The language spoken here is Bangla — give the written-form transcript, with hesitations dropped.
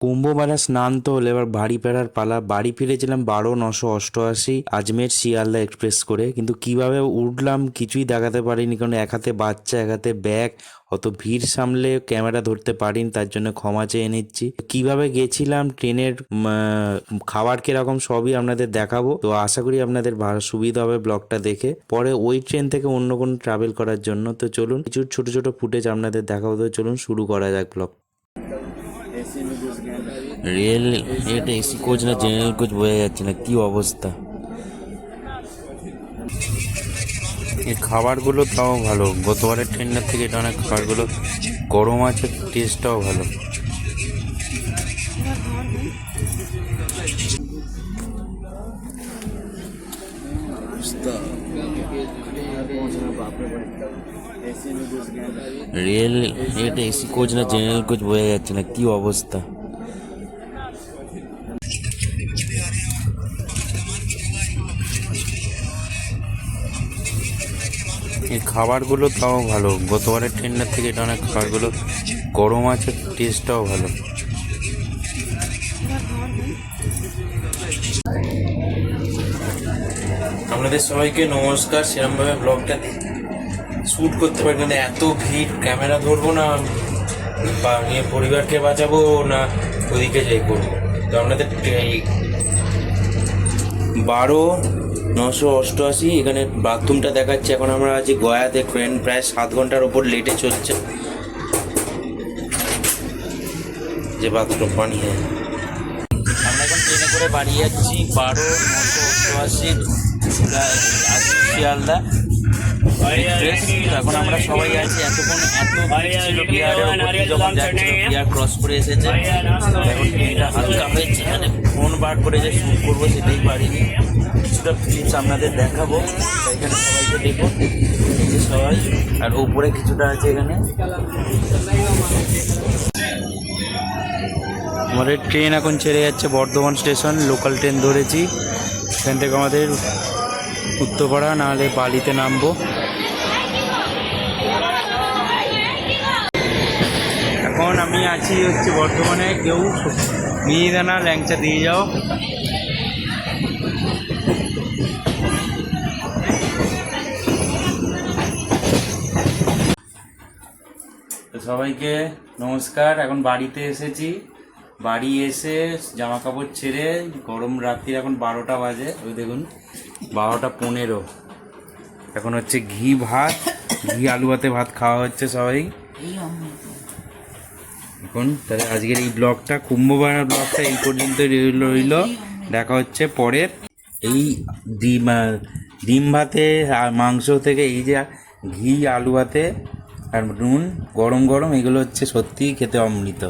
কুম্ভমেলা স্নান তো হলো, এবার বাড়ি ফেরার পালা। বাড়ি ফিরেছিলাম 12-988 আজমের শিয়ালদা এক্সপ্রেস করে, কিন্তু কিভাবে উঠলাম কিছুই দেখাতে পারিনি, কারণ এক হাতে বাচ্চা এক হাতে ব্যাগ, অত ভিড় সামলে ক্যামেরা ধরতে পারিনি, তার জন্য ক্ষমা চেয়ে নিচ্ছি। কিভাবে গেছিলাম, ট্রেনের খাবার কিরকম সবই আপনাদের দেখাবো। তো আশা করি আপনাদের সুবিধা হবে ব্লগটা দেখে। পরে ওই ট্রেন থেকে অন্য কোনো ট্রাভেল করার জন্য তো চলুন কিছু ছোট ছোট ফুটেজ আপনাদের দেখাবো। তো চলুন শুরু করা যাক ব্লগ। রেল এটা এসি কোচ না জেনারেল কোচ বোঝা যাচ্ছে না, কি অবস্থা। এই খাবারগুলো তাও ভালো, গতবারের ট্রেনটার থেকে এটা অনেক খাবারগুলো গরম আছে, টেস্টটাও ভালো। রেল এটা এসি কোচ না জেনারেল কোচ বোঝা যাচ্ছে না, কি অবস্থা। এই খাবারগুলো তাও ভালো, গতবারের ট্রেনটার থেকে এটা অনেক খাবারগুলো গরম আছে, টেস্টটাও ভালো। আপনাদের সবাইকে নমস্কার। সেরকমভাবে ব্লগটা শ্যুট করতে পারি না, এত ভিড়, ক্যামেরা ধরবো না বা নিয়ে পরিবারকে বাঁচাবো না ওদিকে যাই করবো। তো আপনাদের 12-988 এখানে বাথরুমটা দেখাচ্ছে। এখন আমরা আছি গয়াতে, ট্রেন প্রায় 7 ঘন্টার ওপর লেটে চলছে। যে বাথরুম বানিয়ে আমরা এখন ট্রেনে করে বাড়ি যাচ্ছি 12-988 শিয়ালদা এক্সপ্রেস। এখন আমরা সবাই আছি, এতক্ষণ এত ছিল বিহারের ওপর যখন যাচ্ছিল, বিহার ক্রস করে এসেছে। এখন ট্রেনটা হালকা হয়েছে, এখানে ফোন বার করে যে শ্যুট করবো সেটাই পারিনি। কিছুটা ক্লিপস আপনাদের দেখাবো, এখানে সবাইকে দেখুন সবাই। আর উপরে কিছুটা আছে এখানে। আমাদের ট্রেন এখন ছেড়ে যাচ্ছে বর্ধমান স্টেশন, লোকাল ট্রেন ধরেছি। এখান থেকে আমাদের উত্তরপাড়া নাহলে বালিতে নামবো। এখন আমি আছি হচ্ছে বর্ধমানে, কেউ মিহিদানা ল্যাংচা দিয়ে যাও। তো সবাইকে নমস্কার। এখন বাড়িতে এসেছি, বাড়ি এসে জামা কাপড় ছেড়ে, গরম রাত্রি এখন 12টা বাজে, ওই দেখুন 12টা 15। এখন হচ্ছে ঘি আলু ভাতে ভাত খাওয়া হচ্ছে সবাই এখন। তাহলে আজকের এই ব্লগটা, কুম্ভমেলার ব্লগটা এই পর্যন্তই রইল। দেখা হচ্ছে পরের। এই ডিম ভাতে আর মাংস থেকে এই যে ঘি আলু ভাতে আর নুন গরম গরম, এগুলো হচ্ছে সত্যিই খেতে অমৃত।